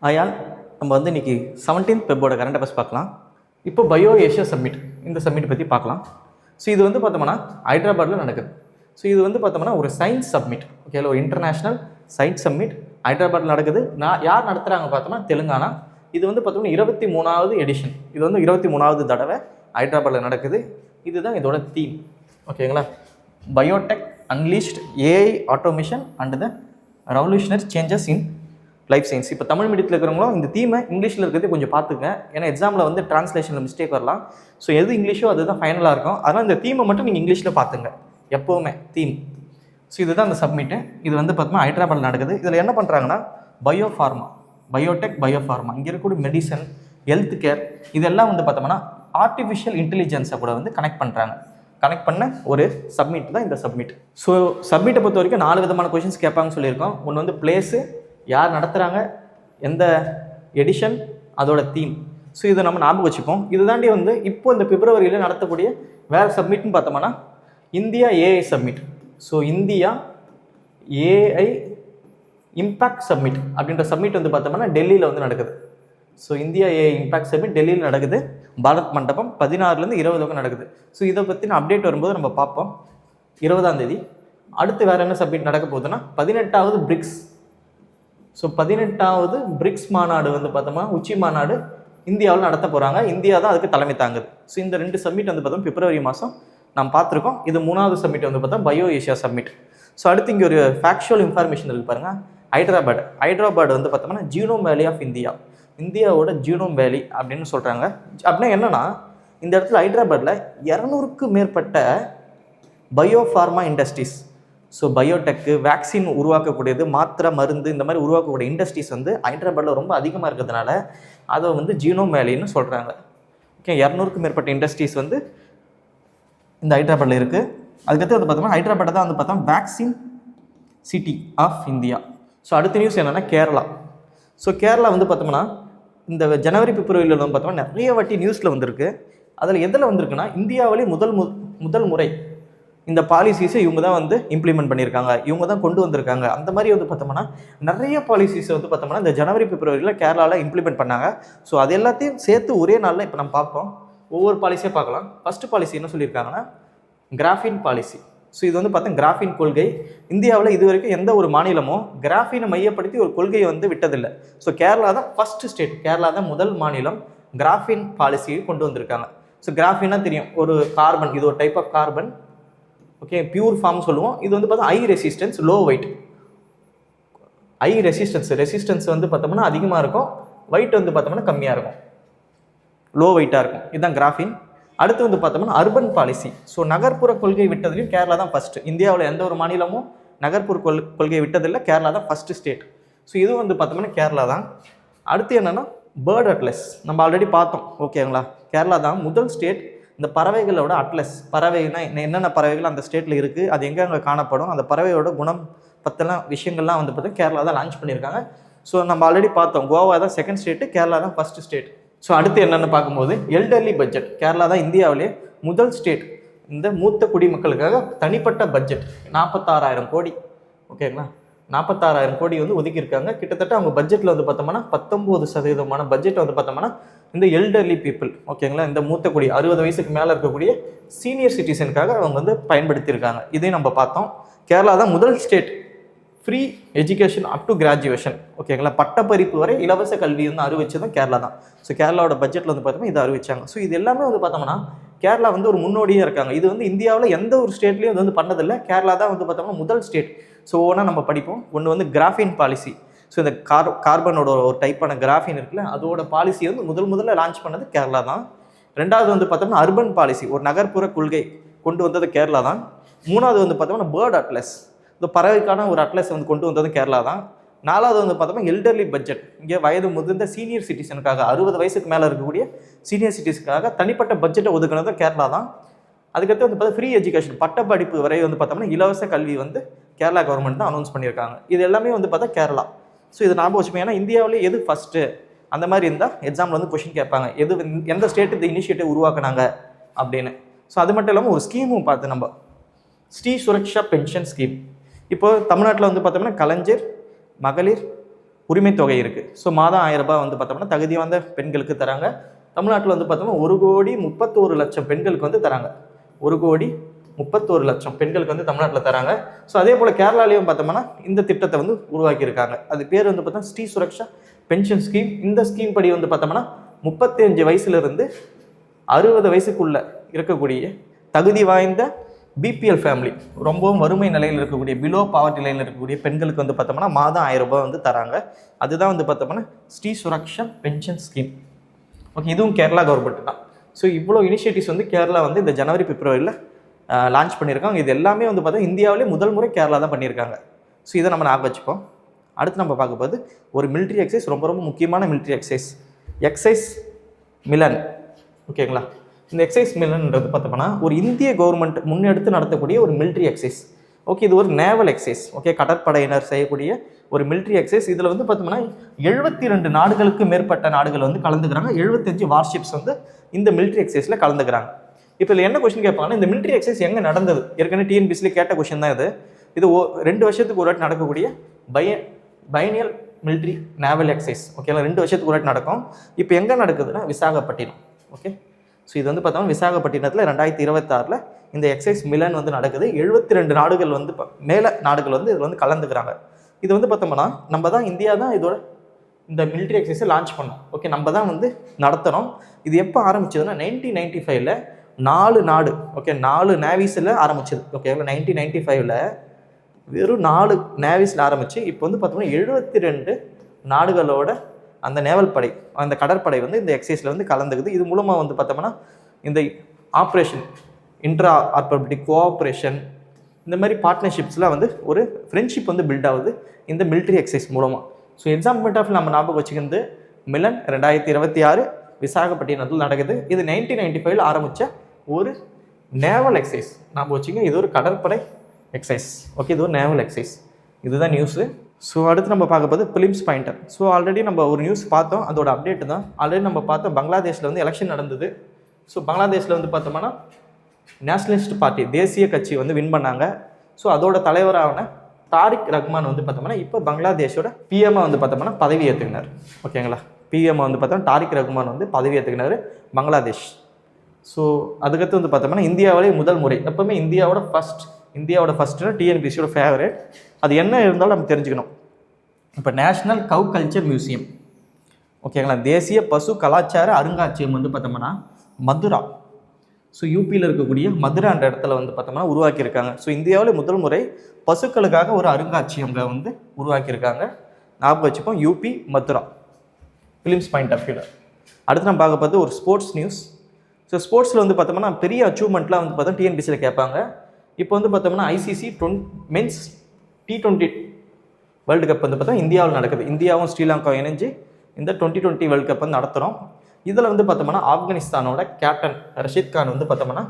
ஆயால் நம்ம வந்து இன்றைக்கி 17th Febோட கரண்ட் அஃபேர்ஸ் பார்க்கலாம். இப்போ பயோ ஏஷியா சம்மிட், இந்த சம்மிட் பற்றி பார்க்கலாம். ஸோ இது வந்து பார்த்தோம்னா ஹைதராபாத்தில் நடக்குது. ஸோ இது வந்து பார்த்தோம்னா ஒரு சயின்ஸ் சப்மிட், ஓகே, ஒரு இன்டர்நேஷ்னல் சயின்ஸ் சம்மிட் ஹைதராபாத்தில் நடக்குது. யார் நடத்துகிறாங்க பார்த்தோம்னா தெலுங்கானா. இது வந்து பார்த்தோம்னா 23வது எடிஷன். இது வந்து 23வது தடவை ஹைதராபாத்தில் நடக்குது. இதுதான் இதோட தீம், ஓகேங்களா? Biotech unleashed AI automation and the revolutionary changes in life science. இப்போ தமிழ் மீடியத்தில் இருக்கிறவங்களும் இந்த தீமை இங்கிலீஷில் இருக்கிறது கொஞ்சம் பார்த்துங்க. ஏன்னா எக்ஸாமில் வந்து டிரான்ஸ்லேஷனில் மிஸ்டேக் வரலாம். ஸோ எது இங்கிலீஷோ அதுதான் ஃபைனலாக இருக்கும். அதனால் இந்த தீமை மட்டும் நீங்கள் இங்கிலீஷில் பார்த்துங்க எப்போவுமே தீம். ஸோ இதுதான் அந்த சப்மிட்டு. இது வந்து பார்த்தோம்னா ஹைதராபாத்தில் நடக்குது. இதில் என்ன பண்ணுறாங்கன்னா பயோஃபார்மா, பயோடெக், பயோஃபார்மா, இங்கே இருக்கக்கூடிய மெடிசன், ஹெல்த் கேர், இதெல்லாம் வந்து பார்த்தோம்னா ஆர்டிஃபிஷியல் இன்டெலிஜென்ஸை கூட வந்து கனெக்ட் பண்ணுறாங்க. கனெக்ட் பண்ண ஒரு சப்மிட் தான் இந்த சப்மிட். ஸோ சப்மிட்டை பொறுத்த வரைக்கும் 4 விதமான கொஷின்ஸ் கேட்பாங்கன்னு சொல்லியிருக்கோம். ஒன்று வந்து பிளேஸு, யார் நடத்துகிறாங்க, எந்த எடிஷன், அதோட தீம். ஸோ இதை நம்ம ஞாபகம் வச்சுப்போம். இது தாண்டி வந்து இப்போ இந்த பிப்ரவரியில் நடத்தக்கூடிய வேறு சப்மிட்னு பார்த்தோம்னா India AI submit. So India AI impact submit அப்படின்ற சப்மிட் வந்து பார்த்தோம்னா டெல்லியில் வந்து நடக்குது. So India AI impact submit டெல்லியில் நடக்குது. பாரத் மண்டபம் 16லேருந்து 20 வரைக்கும் நடக்குது. ஸோ இதை பற்றின அப்டேட் வரும்போது நம்ம பார்ப்போம் 20ஆம் தேதி. அடுத்து வேறு என்ன சப்மிட் நடக்க போகுதுன்னா 18வது பிரிக்ஸ். ஸோ 18வது பிரிக்ஸ் மாநாடு வந்து பார்த்தோம்னா உச்சி மாநாடு இந்தியாவில் நடத்த போகிறாங்க. இந்தியா தான் அதுக்கு தலைமை தாங்குது. ஸோ இந்த 2 சப்மிட் வந்து பார்த்தோம் பிப்ரவரி மாதம் நாம் பார்த்துருக்கோம். இது 3வது சப்மிட் வந்து பார்த்தா பயோ ஏஷியா சப்மிட். ஸோ அடுத்து இங்கே ஒரு ஃபேக்சுவல் இன்ஃபர்மேஷன் இருக்குது பாருங்கள். ஹைதராபாத் வந்து பார்த்தோம்னா ஜீனோம் வேலி ஆஃப் இந்தியா, இந்தியாவோட ஜீனோம் வேலி அப்படின்னு சொல்கிறாங்க. அப்படின்னா என்னென்னா இந்த இடத்துல ஹைதராபாத்தில் 200க்கும் மேற்பட்ட biopharma industries, so biotech, vaccine உருவாக்கக்கூடியது, மாத்திரை மருந்து, இந்த மாதிரி உருவாக்கக்கூடிய இண்டஸ்ட்ரீஸ் வந்து ஹைதராபாத்தில் ரொம்ப அதிகமாக இருக்கிறதுனால அதை வந்து ஜீனோம் வேலின்னு சொல்கிறாங்க. ஓகே, 200க்கும் மேற்பட்ட இண்டஸ்ட்ரீஸ் வந்து இந்த ஹைதராபாத்தில் இருக்குது. அதுக்கடுத்து வந்து பார்த்தோம்னா ஹைதராபாத் தான் வந்து பார்த்தோம் vaccine city of India. So அடுத்த நியூஸ் என்னென்னா கேரளா. ஸோ கேரளா வந்து பார்த்தோம்னா இந்த ஜனவரி பிப்ரவரியில் வந்து பார்த்தோம்னா நிறைய வாட்டி நியூஸில் வந்திருக்கு. அதில் எதில் வந்திருக்குன்னா இந்தியாவிலே முதல் முறை இந்த பாலிசிஸை இவங்க தான் வந்து இம்ப்ளிமெண்ட் பண்ணியிருக்காங்க, இவங்க தான் கொண்டு வந்திருக்காங்க. அந்த மாதிரி வந்து பார்த்தோம்னா நிறைய பாலிசிஸை வந்து பார்த்தோம்னா இந்த ஜனவரி பிப்ரவரியில் கேரளாவில் இம்ப்ளிமெண்ட் பண்ணாங்க. ஸோ அது எல்லாத்தையும் சேர்த்து ஒரே நாளில் இப்போ நம்ம பார்ப்போம். ஒவ்வொரு பாலிசியாக பார்க்கலாம். ஃபஸ்ட்டு பாலிசி என்ன சொல்லியிருக்காங்கன்னா கிராஃபின் பாலிசி. ஸோ இது வந்து பார்த்தா கிராஃபின் கொள்கை. இந்தியாவில் இது வரைக்கும் எந்த ஒரு மாநிலமும் கிராஃபினை மையப்படுத்தி ஒரு கொள்கையை வந்து விட்டதில்லை. ஸோ கேரளா தான் ஃபஸ்ட்டு ஸ்டேட், கேரளா தான் முதல் மாநிலம் கிராஃபின் பாலிசியை கொண்டு வந்திருக்காங்க. ஸோ கிராஃபின்னா தெரியும், ஒரு கார்பன், இது ஒரு type of carbon, okay, pure form சொல்லுவோம். இது வந்து பார்த்தா high resistance, low weight. High resistance வந்து பார்த்தோம்னா அதிகமாக இருக்கும், வெயிட் வந்து பார்த்தோம்னா கம்மியாக இருக்கும், லோ வெயிட்டாக இருக்கும். இதுதான் கிராஃபின். அடுத்து வந்து பார்த்தோம்னா அர்பன் பாலிசி. ஸோ நகர்ப்புற கொள்கை விட்டதுலையும் கேரளா தான் ஃபஸ்ட்டு. இந்தியாவில் எந்த ஒரு மாநிலமும் நகர்ப்புற கொள்கை விட்டதில்லை, கேரளா தான் ஃபஸ்ட்டு ஸ்டேட். ஸோ இதுவும் வந்து பார்த்தோம்னா கேரளா தான். அடுத்து என்னென்னா பேர்ட் அட்லஸ், நம்ம ஆல்ரெடி பார்த்தோம், ஓகேங்களா? கேரளா தான் முதல் ஸ்டேட் இந்த பறவைகளோட அட்லஸ். பறவைனா என்னென்ன பறவைகள் அந்த ஸ்டேட்டில் இருக்குது, அது எங்கே காணப்படும், அந்த பறவையோட குணம் பற்றலாம் விஷயங்கள்லாம் வந்து பார்த்தா கேரளா தான் லான்ச் பண்ணியிருக்காங்க. ஸோ நம்ம ஆல்ரெடி பார்த்தோம், கோவா தான் செகண்ட் ஸ்டேட்டு, கேரளா தான் ஃபஸ்ட்டு ஸ்டேட். ஸோ அடுத்து என்னென்னு பார்க்கும்போது எல்டர்லி பட்ஜெட். கேரளா தான் இந்தியாவிலே முதல் ஸ்டேட் இந்த மூத்த குடிமக்களுக்காக தனிப்பட்ட பட்ஜெட் 46,000 கோடி, ஓகேங்களா? 46,000 கோடி வந்து ஒதுக்கியிருக்காங்க. கிட்டத்தட்ட அவங்க பட்ஜெட்டில் வந்து பார்த்தோம்னா 19% பட்ஜெட் வந்து பார்த்தோம்னா இந்த எல்டர்லி பீப்புள், ஓகேங்களா, இந்த மூத்த குடி 60 வயசுக்கு மேலே இருக்கக்கூடிய சீனியர் சிட்டிசனுக்காக அவங்க வந்து பயன்படுத்தியிருக்காங்க. இதையும் நம்ம பார்த்தோம். கேரளா தான் முதல் state free education up to graduation, ஓகேங்களா, பட்டப்படிப்பு வரை இலவச கல்வி வந்து அறிவிச்சதும் கேரளா தான். ஸோ கேரளாவோட பட்ஜெட்டில் வந்து பார்த்தோம்னா இதை அறிவிச்சாங்க. ஸோ இது எல்லாமே வந்து பார்த்தோம்னா கேரளா வந்து ஒரு முன்னோடியாக இருக்காங்க. இது வந்து இந்தியாவில் எந்த ஒரு ஸ்டேட்லேயும் இது வந்து பண்ணதில்லை. கேரளா தான் வந்து பார்த்தோம்னா முதல் ஸ்டேட். ஸோ ஒவ்வொன்றா நம்ம படிப்போம். ஒன்று வந்து கிராஃபின் பாலிசி. ஸோ இந்த கார்பனோட ஒரு டைப்பான கிராஃபின் இருக்குல்ல, அதோட பாலிசி வந்து முதல்ல லான்ச் பண்ணது கேரளா தான். ரெண்டாவது வந்து பார்த்தோம்னா அர்பன் பாலிசி, ஒரு நகர்ப்புற கொள்கை கொண்டு வந்தது கேரளா தான். மூணாவது வந்து பார்த்தோம்னா பேர்ட் அட்லஸ், இந்த பறவைக்கான ஒரு அட்லஸ் வந்து கொண்டு வந்தது கேரளா தான். நாலாவது வந்து பார்த்தோம்னா எல்டர்லி பட்ஜெட், இங்கே வயது முதிர்ந்த சீனியர் சிட்டிசனுக்காக 60 வயசுக்கு மேலே இருக்கக்கூடிய சீனியர் சிட்டிசனுக்காக தனிப்பட்ட பட்ஜெட்டை ஒதுக்குனது கேரளா தான். அதுக்கடுத்து வந்து பார்த்தா ஃப்ரீ எஜுகேஷன், பட்டப்படிப்பு வரை வந்து பார்த்தோம்னா இலவச கல்வி வந்து கேரளா கவர்மெண்ட் தான் அனௌன்ஸ் பண்ணியிருக்காங்க. இது எல்லாமே வந்து பார்த்தா கேரளா. ஸோ இது ஞாபகம் வச்சுப்போம். ஏன்னா இந்தியாவிலே எது ஃபஸ்ட்டு அந்த மாதிரி இருந்தால் எக்ஸாமில் வந்து கொஷின் கேட்பாங்க, எந்த ஸ்டேட்டு இந்த இனிஷியேட்டிவ் உருவாக்குனாங்க அப்படின்னு. ஸோ அது மட்டும் இல்லாமல் ஒரு ஸ்கீமும் பார்த்து நம்ம ஸ்ரீ சுரக்ஷா பென்ஷன் ஸ்கீம். இப்போ தமிழ்நாட்டில் வந்து பார்த்தோம்னா கலைஞர் மகளிர் உரிமைத்தொகை இருக்குது. ஸோ மாதம் 1000 ரூபாய் வந்து பார்த்தோம்னா தகுதி வாய்ந்த பெண்களுக்கு தராங்க. தமிழ்நாட்டில் வந்து பார்த்தோம்னா 1,31,00,000 பெண்களுக்கு வந்து தராங்க. 1,31,00,000 பெண்களுக்கு வந்து தமிழ்நாட்டில் தராங்க. ஸோ அதே போல் கேரளாலையும் பார்த்தோம்னா இந்த திட்டத்தை வந்து உருவாக்கியிருக்காங்க. அது பேர் வந்து பார்த்தோம்னா ஸ்ரீ சுரக்ஷா பென்ஷன் ஸ்கீம். இந்த ஸ்கீம் படி வந்து பார்த்தோம்னா 35 வயசுலேருந்து 60 வயசுக்குள்ள இருக்கக்கூடிய தகுதி வாய்ந்த பிபிஎல் ஃபேமிலி, ரொம்பவும் வறுமை நிலையில் இருக்கக்கூடிய பிலோ பாவர்ட்டி நிலையில் இருக்கக்கூடிய பெண்களுக்கு வந்து பார்த்தோம்னா மாதம் 1000 ரூபாய் வந்து தராங்க. அதுதான் வந்து பார்த்தோம்னா Shri Suraksha pension scheme. Okay, இதுவும் கேரளா கவர்மெண்ட் தான். ஸோ இவ்வளோ இனிஷியேட்டிவ்ஸ் வந்து கேரளா வந்து இந்த ஜனவரி பிப்ரவரியில் லான்ச் பண்ணியிருக்காங்க. இது எல்லாமே வந்து பார்த்தா இந்தியாவிலே முதல் முறை கேரளா தான் பண்ணியிருக்காங்க. ஸோ இதை நம்ம ஞாபகம் வச்சுப்போம். அடுத்து நம்ம பார்க்க போது ஒரு மிலிட்ரி எக்ஸசைஸ், ரொம்ப ரொம்ப முக்கியமான மிலிட்ரி எக்ஸசைஸ் மிலன். ஓகேங்களா, இந்த எக்ஸசைஸ் மிலன்ன்றது பார்த்தோம்னா ஒரு இந்திய கவர்மெண்ட் முன்னெடுத்து நடத்தக்கூடிய ஒரு மிலிட்ரி எக்ஸசைஸ். ஓகே, இது ஒரு நேவல் எக்ஸசைஸ். ஓகே, கடற்படையினர் செய்யக்கூடிய ஒரு மிலிட்ரி எக்ஸசைஸ். இதில் வந்து பார்த்தோம்னா 72 நாடுகளுக்கு மேற்பட்ட நாடுகள் வந்து கலந்துக்கிறாங்க. 75 வார்ஷிப்ஸ் வந்து இந்த மிலிட்ரி எக்ஸசைஸில் கலந்துக்கிறாங்க. இப்போ இதில் என்ன கொஸ்டின் கேட்பாங்கன்னா, இந்த மிலிட்ரி எக்ஸசைஸ் எங்கே நடந்தது? ஏற்கனவே டிஎன்பிசியில் கேட்ட கொஸ்டின் தான் இது. இது 2 வருஷத்துக்கு ஒரு வாட்டி நடக்கக்கூடிய பைனியல் மிலிட்ரி நேவல் எக்ஸசைஸ். ஓகேங்களா, 2 வருஷத்துக்கு ஒரு வாட்டி நடக்கும். இப்போ எங்கே நடக்குதுன்னா விசாகப்பட்டினம். ஓகே, ஸோ இது வந்து பார்த்தோம்னா விசாகப்பட்டினத்தில் 2026 இந்த எக்ஸசைஸ் மிலன் வந்து நடக்குது. 72 நாடுகள் வந்து மேலே நாடுகள் வந்து இதில் வந்து கலந்துக்கிறாங்க. இது வந்து பார்த்தோம்னா நம்ம தான் இந்தியா தான் இதோட இந்த மிலிட்ரி எக்ஸசைஸை லான்ச் பண்ணோம். ஓகே, நம்ம தான் வந்து நடத்தணும். இது எப்போ ஆரம்பிச்சதுன்னா 1995 4 நாடு, ஓகே 4 நேவிஸில் ஆரம்பிச்சது. ஓகே, 1995 வெறும் 4 நேவிஸில் ஆரம்பித்து இப்போ வந்து பார்த்தோம்னா 72 நாடுகளோட அந்த நேவல் படை, அந்த கடற்படை வந்து இந்த எக்ஸசைஸில் வந்து கலந்துக்குது. இது மூலமாக வந்து பார்த்தோம்னா இந்த ஆப்ரேஷன் இன்ட்ரா ஆர்பபிலிட்டி கோஆப்ரேஷன், இந்த மாதிரி பார்ட்னர்ஷிப்ஸ்லாம் வந்து ஒரு ஃப்ரெண்ட்ஷிப் வந்து பில்ட் ஆகுது இந்த மிலிட்ரி எக்ஸசைஸ் மூலமாக. ஸோ எக்ஸாம் பாயிண்ட் ஆஃப் நம்ம ஞாபகம் வச்சுக்கிறது மிலன் 2026 விசாகப்பட்டினத்தில் நடக்குது. இது 1995 ஆரம்பித்த ஒரு நேவல் எக்ஸசைஸ். ஞாபகம் வச்சுங்க, இது ஒரு கடற்படை எக்ஸசைஸ். ஓகே, இது ஒரு நேவல் எக்ஸசைஸ். இதுதான் நியூஸு. ஸோ அடுத்து நம்ம பார்க்க போது பிலிம்ஸ் பாயிண்டர். ஸோ ஆல்ரெடி நம்ம ஒரு நியூஸ் பார்த்தோம், அதோட அப்டேட் தான். ஆல்ரெடி நம்ம பார்த்தோம் பங்களாதேஷில் வந்து எலெக்ஷன் நடந்தது. ஸோ பங்களாதேஷில் வந்து பார்த்தோம்னா நேஷனலிஸ்ட் பார்ட்டி, தேசிய கட்சி வந்து வின் பண்ணாங்க. ஸோ அதோட தலைவரான தாரிக் ரஹ்மான் வந்து பார்த்தோம்னா இப்போ பங்களாதேஷோட பிஎம்ஐ வந்து பார்த்தோம்னா பதவி ஏற்றுக்கினார். ஓகேங்களா, பிஎம்ஐ வந்து பார்த்தோம்னா தாரிக் ரஹ்மான் வந்து பதவி ஏற்றுக்கினார் பங்களாதேஷ். ஸோ அதுக்கடுத்து வந்து பார்த்தோம்னா இந்தியாவிலே முதல் முறை, எப்போவுமே இந்தியாவோட ஃபஸ்ட்டுனா டிஎன்பிசியோட ஃபேவரட். அது என்ன இருந்தாலும் நம்ம தெரிஞ்சுக்கணும். இப்போ நேஷ்னல் கவ் கல்ச்சர் மியூசியம், ஓகேங்களா, தேசிய பசு கலாச்சார அருங்காட்சியகம் வந்து பார்த்தோம்னா மதுரா, ஸோ யூபியில் இருக்கக்கூடிய மதுரான்ற இடத்துல வந்து பார்த்தோம்னா உருவாக்கியிருக்காங்க. ஸோ இந்தியாவில் முதல் முறை பசுக்களுக்காக ஒரு அருங்காட்சியகங்களை வந்து உருவாக்கியிருக்காங்க. ஞாபகம் வச்சுப்போம், UP Mathura. Films point of வியூவில் அடுத்து நம்ம பார்க்க பார்த்து ஒரு ஸ்போர்ட்ஸ் நியூஸ். ஸோ ஸ்போர்ட்ஸில் வந்து பார்த்தோம்னா பெரிய அச்சீவ்மெண்ட்லாம் வந்து பார்த்தோம் டிஎன்பிசியில் கேட்பாங்க. இப்போ வந்து பார்த்தோம்னா ICC men's T20 world cup வந்து பார்த்தா இந்தியாவில் நடக்குது. இந்தியாவும் ஸ்ரீலங்காவும் இணைஞ்சு இந்த 2020 வேர்ல்டு கப் வந்து நடத்துகிறோம். இதில் வந்து பார்த்தோம்னா ஆப்கானிஸ்தானோட கேப்டன் ரஷீத் கான் வந்து பார்த்தோம்னா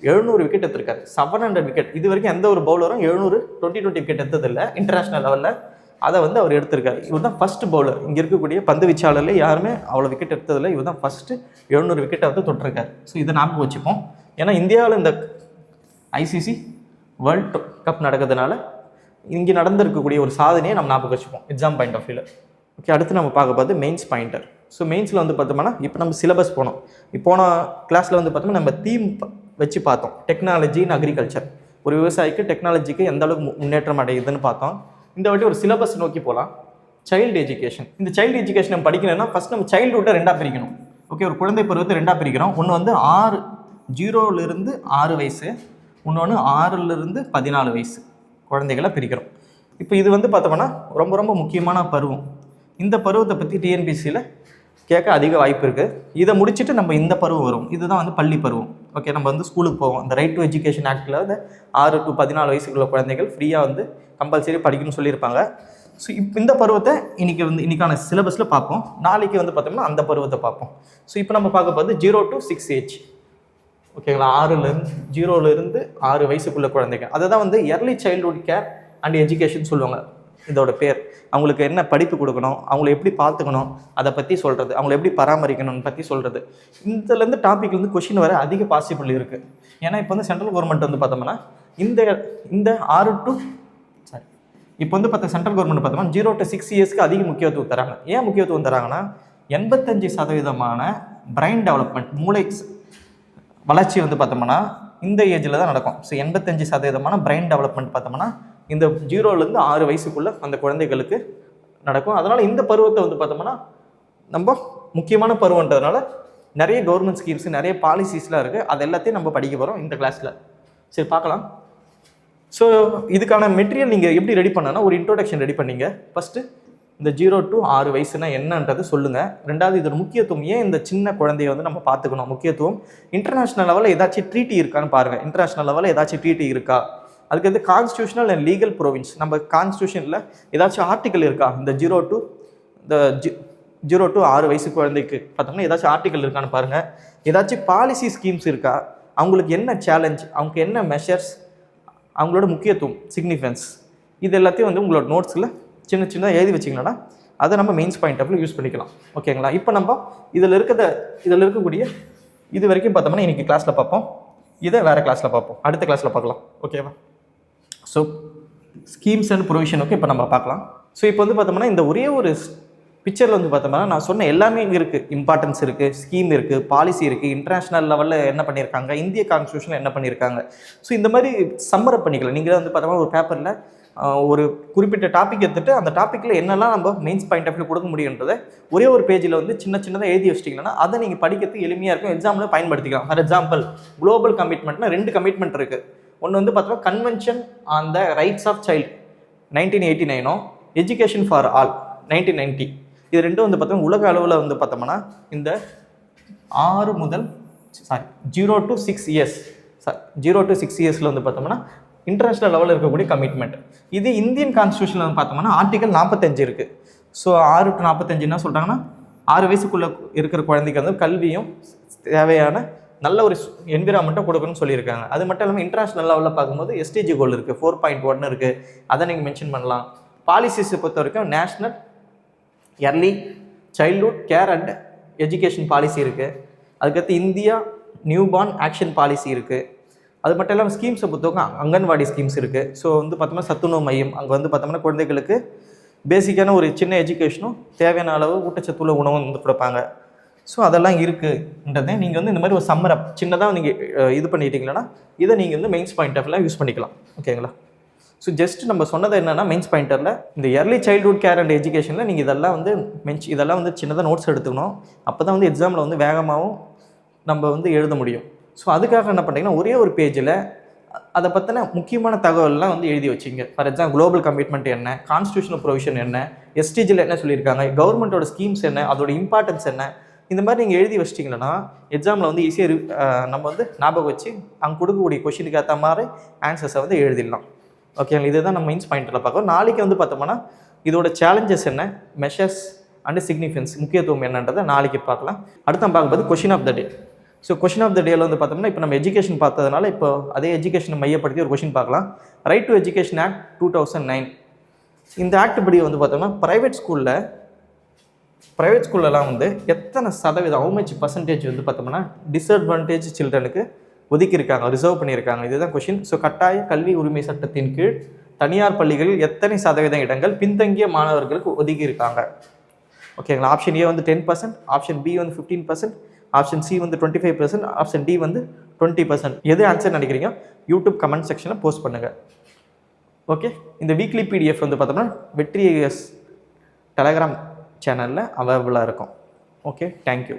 700 விக்கெட் எடுத்திருக்காரு. 700 விக்கெட். இது வரைக்கும் எந்த ஒரு பவுலரும் 700 2020 விக்கெட் எடுத்ததில்லை இன்டர்நேஷ்னல் லெவலில். அதை வந்து அவர் எடுத்திருக்காரு. இவர் தான் ஃபஸ்ட் பவுலர். இங்கே இருக்கக்கூடிய பந்து வீச்சாளர்ல யாருமே அவ்வளோ விக்கெட் எடுத்ததில்லை. இவர் தான் ஃபஸ்ட்டு 700 விக்கெட்டை வந்து தொட்டிருக்காரு. ஸோ இதை ஞாபகம் வச்சுப்போம். ஏன்னா இந்தியாவில் இந்த ஐசிசி வேர்ல்டு கப் நடக்கிறதுனால இங்கே நடந்திருக்கக்கூடிய ஒரு சாதனையை நம்ம ஞாபகம் வச்சுப்போம் எக்ஸாம் பாயிண்ட் ஆஃப் வியூவில். ஓகே, அடுத்து நம்ம பார்க்க பார்த்து மெயின்ஸ் பாயிண்டர். ஸோ மெயின்ஸில் வந்து பார்த்தோம்னா இப்போ நம்ம சிலபஸ் போனோம். போன கிளாஸில் வந்து பார்த்தோம்னா நம்ம தீம் வச்சு பார்த்தோம், டெக்னாலஜி இன் அக்ரிகல்ச்சர். ஒரு விவசாயிக்கு டெக்னாலஜிக்கு எந்த அளவுக்கு முன்னேற்றம் அடையுதுன்னு பார்த்தோம். இந்த வாட்டி ஒரு சிலபஸ் நோக்கி போகலாம். Child education. இந்த சைல்டு எஜுகேஷன் நம்ம படிக்கணும்னா ஃபஸ்ட் நம்ம சைல்டுஹுட்டை 2ஆக பிரிக்கணும். ஓகே, ஒரு குழந்தை பருவத்தை 2ஆக பிரிக்கிறோம். ஒன்று வந்து 0லிருந்து 6 வயசு, இன்னொன்று 6லிருந்து 14 வயசு குழந்தைகளை பிரிக்கிறோம். இப்போ இது வந்து பார்த்தோம்னா ரொம்ப ரொம்ப முக்கியமான பருவம். இந்த பருவத்தை பற்றி டிஎன்பிசியில் கேட்க அதிக வாய்ப்பு இருக்குது. இதை முடிச்சுட்டு நம்ம இந்த பருவம் வரும், இதுதான் வந்து பள்ளி பருவம். ஓகே, நம்ம வந்து ஸ்கூலுக்கு போவோம். அந்த ரைட் டு எஜுகேஷன் ஆக்டில் வந்து 6 to 14 வயசுக்குள்ள குழந்தைகள் ஃப்ரீயாக வந்து கம்பல்சரி படிக்கணும்னு சொல்லியிருப்பாங்க. ஸோ இப்போ இந்த பருவத்தை இன்னைக்கான சிலபஸில் பார்ப்போம். நாளைக்கு வந்து பார்த்தோம்னா அந்த பருவத்தை பார்ப்போம். ஸோ இப்போ நம்ம பார்க்க போது 0 to 6 ஏஜ். ஓகேங்களா, 0லிருந்து 6 வயசுக்குள்ள குழந்தைங்க. அதை தான் வந்து early childhood care and education சொல்லுவாங்க. இதோட பேர். அவங்களுக்கு என்ன படிப்பு கொடுக்கணும், அவங்கள எப்படி பார்த்துக்கணும், அதை பற்றி சொல்கிறது, அவங்கள எப்படி பராமரிக்கணும்னு பற்றி சொல்கிறது. இதுலேருந்து டாப்பிக்லேருந்து கொஷின் வர அதிக பாசிபிள் இருக்குது. ஏன்னா இப்போ வந்து சென்ட்ரல் கவர்மெண்ட் வந்து பார்த்தோம்னா இந்த இப்போ வந்து பார்த்தா சென்ட்ரல் கவர்மெண்ட் பார்த்தோம்னா 0 to 6 இயர்ஸ்க்கு அதிக முக்கியத்துவம் தராங்க. ஏன் முக்கியத்துவம் தராங்கன்னா 85% பிரெயின் டெவலப்மெண்ட், மூளை வளர்ச்சி வந்து பார்த்தோம்னா இந்த ஏஜில் தான் நடக்கும். ஸோ 85% பிரெயின் டெவலப்மெண்ட் பார்த்தோம்னா இந்த 0லேருந்து 6 வயசுக்குள்ளே அந்த குழந்தைகளுக்கு நடக்கும். அதனால் இந்த பருவத்தை வந்து பார்த்தோம்னா நம்ம முக்கியமான பருவன்றதுனால நிறைய கவர்மெண்ட் ஸ்கீம்ஸ், நிறைய பாலிசிஸ்லாம் இருக்குது. அது எல்லாத்தையும் நம்ம படிக்க போகிறோம் இந்த கிளாஸில். சரி, பார்க்கலாம். ஸோ இதுக்கான மெட்டீரியல் நீங்கள் எப்படி ரெடி பண்ணனா, ஒரு இன்ட்ரோடக்ஷன் ரெடி பண்ணீங்க. ஃபஸ்ட்டு இந்த 0 to 6 வயசுனா என்னன்றது சொல்லுங்கள். ரெண்டாவது இதோட முக்கியத்துவம், ஏன் இந்த சின்ன குழந்தைய வந்து நம்ம பார்த்துக்கணும், முக்கியத்துவம். இன்டர்நேஷ்னல் லெவலில் ஏதாச்சும் ட்ரீட்டி இருக்கான்னு பாருங்கள். இன்டர்நேஷ்னல் லெவலில் ஏதாச்சும் ட்ரீட்டி இருக்கா, அதுக்கு வந்து கான்ஸ்டியூஷனல் அண்ட் லீகல் ப்ரொவின்ஸ், நம்ம கான்ஸ்டியூஷனில் ஏதாச்சும் ஆர்டிக்கல் இருக்கா, இந்த 0 to 6 வயசு குழந்தைக்கு பார்த்தோம்னா ஏதாச்சும் ஆர்டிக்கல் இருக்கான்னு பாருங்கள். ஏதாச்சும் பாலிசி ஸ்கீம்ஸ் இருக்கா, அவங்களுக்கு என்ன சேலஞ்ச், அவங்களுக்கு என்ன மெஷர்ஸ், அவங்களோட முக்கியத்துவம், சிக்னிஃபிகன்ஸ், இது எல்லாத்தையும் வந்து உங்களோட நோட்ஸில் சின்ன சின்னதாக எழுதி வச்சிங்கன்னா அதை நம்ம மெயின்ஸ் பாயிண்ட் ஆஃப் யூஸ் பண்ணிக்கலாம். ஓகேங்களா? இப்போ நம்ம இதில் இருக்கக்கூடிய இது வரைக்கும் பார்த்தோம்னா இன்றைக்கி கிளாஸில் பார்ப்போம். இதை வேறு கிளாஸில் பார்ப்போம், அடுத்த கிளாஸில் பார்க்கலாம். ஓகேவா? ஸோ ஸ்கீம்ஸ் அண்ட் ப்ரொவிஷனுக்கு இப்போ நம்ம பார்க்கலாம். ஸோ இப்போ வந்து பார்த்தோம்னா இந்த ஒரே ஒரு பிக்சரில் வந்து பார்த்தோம்னா நான் சொன்ன எல்லாமே இங்கே இருக்குது. இம்பார்ட்டன்ஸ் இருக்குது, ஸ்கீம் இருக்குது, பாலிசி இருக்குது, இன்டர்நேஷ்னல் லெவலில் என்ன பண்ணியிருக்காங்க, இந்திய கான்ஸ்டியூஷனில் என்ன பண்ணியிருக்காங்க. ஸோ இந்த மாதிரி சம்மரப் பண்ணிக்கலாம். நீங்கள் வந்து பார்த்தோம்னா ஒரு பேப்பரில் ஒரு குறிப்பிட்ட டாபிக் எடுத்துகிட்டு அந்த டாப்பிக்கில் என்னெல்லாம் நம்ம மெயின்ஸ் பாயிண்ட் ஆஃப் வியூ கொடுக்க முடியுன்றதை ஒரே ஒரு பேஜில் வந்து சின்னதாக எழுதி வச்சிட்டிங்கன்னா அதை நீங்கள் படிக்கிறதுக்கு எளிமையாக இருக்கும், எக்ஸாமில் பயன்படுத்திக்கலாம். ஃபார் எக்ஸாம்பிள், குளோபல் கமிட்மெண்ட்னா 2 கமிட்மெண்ட் இருக்குது. ஒன்று வந்து பார்த்தோம்னா convention on the rights of child 1989, education for all 1990. இது ரெண்டும் வந்து பார்த்தோம்னா உலக அளவில் வந்து பார்த்தோம்னா இந்த 0 to 6 இயர்ஸில் வந்து பார்த்தோம்னா இன்டர்நேஷ்னல் லெவலில் இருக்கக்கூடிய கமிட்மெண்ட். இது இந்தியன் கான்ஸ்டியூஷனில் வந்து பார்த்தோம்னா ஆர்டிகல் 45 இருக்குது. ஸோ 6 to 45 என்ன சொல்கிறாங்கன்னா 6 வயசுக்குள்ளே இருக்கிற குழந்தைக்கு வந்து கல்வியும் தேவையான நல்ல ஒரு என்விரான்மெண்ட்டை கொடுக்கணும்னு சொல்லியிருக்காங்க. அது மட்டும் இல்லாமல் இன்டர்நேஷ்னல் லெவலில் பார்க்கும்போது எஸ்டிஜி கோல் இருக்குது, 4.1 இருக்குது, அதை நீங்கள் மென்ஷன் பண்ணலாம். பாலிசிஸை பொறுத்த வரைக்கும் national early childhood care and education policy இருக்குது. அதுக்கடுத்து India new born action policy இருக்குது. அது மட்டும் இல்லாமல் ஸ்கீம்ஸை பொறுத்தவரைக்கும் அங்கன்வாடி ஸ்கீம்ஸ் இருக்குது. ஸோ வந்து பார்த்தோம்னா சத்துணவு மையம், அங்கே வந்து பார்த்தோம்னா குழந்தைகளுக்கு பேசிக்கான ஒரு சின்ன எஜுகேஷனும் தேவையான அளவு ஊட்டச்சத்துள்ள உணவும் வந்து கொடுப்பாங்க. ஸோ அதெல்லாம் இருக்குன்றதை நீங்கள் வந்து இந்த மாதிரி ஒரு சம்மரப் சின்னதாக நீங்கள் இது பண்ணிட்டீங்கன்னா இதை நீங்கள் வந்து மெயின்ஸ் பாயிண்டர்லாம் யூஸ் பண்ணிக்கலாம். ஓகேங்களா? ஸோ ஜஸ்ட் நம்ம சொன்னது என்னென்னா மெயின்ஸ் பாயிண்டரில் இந்த எர்லி சைல்ட்ஹுட் கேர் அண்ட் எஜுகேஷனில் நீங்கள் இதெல்லாம் வந்து சின்னதாக நோட்ஸ் எடுத்துக்கணும். அப்போ தான் வந்து எக்ஸாமில் வந்து வேகமாகவும் நம்ம வந்து எழுத முடியும். ஸோ அதுக்காக என்ன பண்ணிங்கன்னா ஒரே ஒரு பேஜில் அதை பற்றின முக்கியமான தகவல்லாம் வந்து எழுதி வச்சிங்க. ஃபார் எக்ஸாம்பிள், குளோபல் கமிட்மெண்ட் என்ன, கான்ஸ்டியூஷனல் ப்ரொவிஷன் என்ன, எஸ்டிஜியில் என்ன சொல்லியிருக்காங்க, கவர்மெண்ட்டோட ஸ்கீம்ஸ் என்ன, அதோட இம்பார்ட்டன்ஸ் என்ன, இந்த மாதிரி நீங்கள் எழுதி வச்சிட்டிங்கன்னா எக்ஸாமில் வந்து ஈஸியாக நம்ம வந்து ஞாபகம் வச்சு அங்கே கொடுக்கக்கூடிய கொஷினுக்கு ஏற்ற மாதிரி ஆன்சர்ஸை வந்து எழுதிடலாம். ஓகேங்களா? இதுதான் நம்ம மெயின்ஸ் பாயிண்டில் பார்க்குறோம். நாளைக்கு வந்து பார்த்தோம்னா இதோட சேலஞ்சஸ் என்ன, மெஷர்ஸ் அண்ட் சிக்னிஃபிகன்ஸ், முக்கியத்துவம் என்னன்றதை நாளைக்கு பார்க்கலாம். அடுத்த பார்க்கும்போது question of the day. So question of the டேல வந்து பார்த்தோம்னா இப்போ நம்ம எஜுகேஷன் பார்த்ததுனால இப்போ அதே எஜுகேஷனை மையப்படுத்தி ஒரு கொஷின் பார்க்கலாம். Right to education act 2009. இந்த ஆக்ட் படி வந்து பார்த்தோம்னா ப்ரைவேட் ஸ்கூல்லலாம் வந்து எத்தனை சதவீதம், how much percentage வந்து பார்த்தோம்னா டிஸ்அட்வான்டேஜ் சில்ட்ரனுக்கு ஒதுக்கியிருக்காங்க, ரிசர்வ் பண்ணியிருக்காங்க. இதுதான் கொஷின். ஸோ கட்டாய கல்வி உரிமை சட்டத்தின் கீழ் தனியார் பள்ளிகளில் எத்தனை சதவீதம் இடங்கள் பின்தங்கிய மாணவர்களுக்கு ஒதுக்கியிருக்காங்க. ஓகேங்களா? ஆப்ஷன் ஏ வந்து 10%, ஆப்ஷன் பி வந்து 15%, ஆப்ஷன் சி வந்து 25%, ஆப்ஷன் டி வந்து 20%. எது ஆன்சர் நினைக்கிறீங்க யூடியூப் கமெண்ட் செக்ஷனில் போஸ்ட் பண்ணுங்கள். ஓகே, இந்த வீக்லி பிடிஎஃப் வந்து பார்த்தோம்னா வெற்றிஎஸ் டெலகிராம் சேனலில் அவைலபிளாக இருக்கும். Okay, thank you.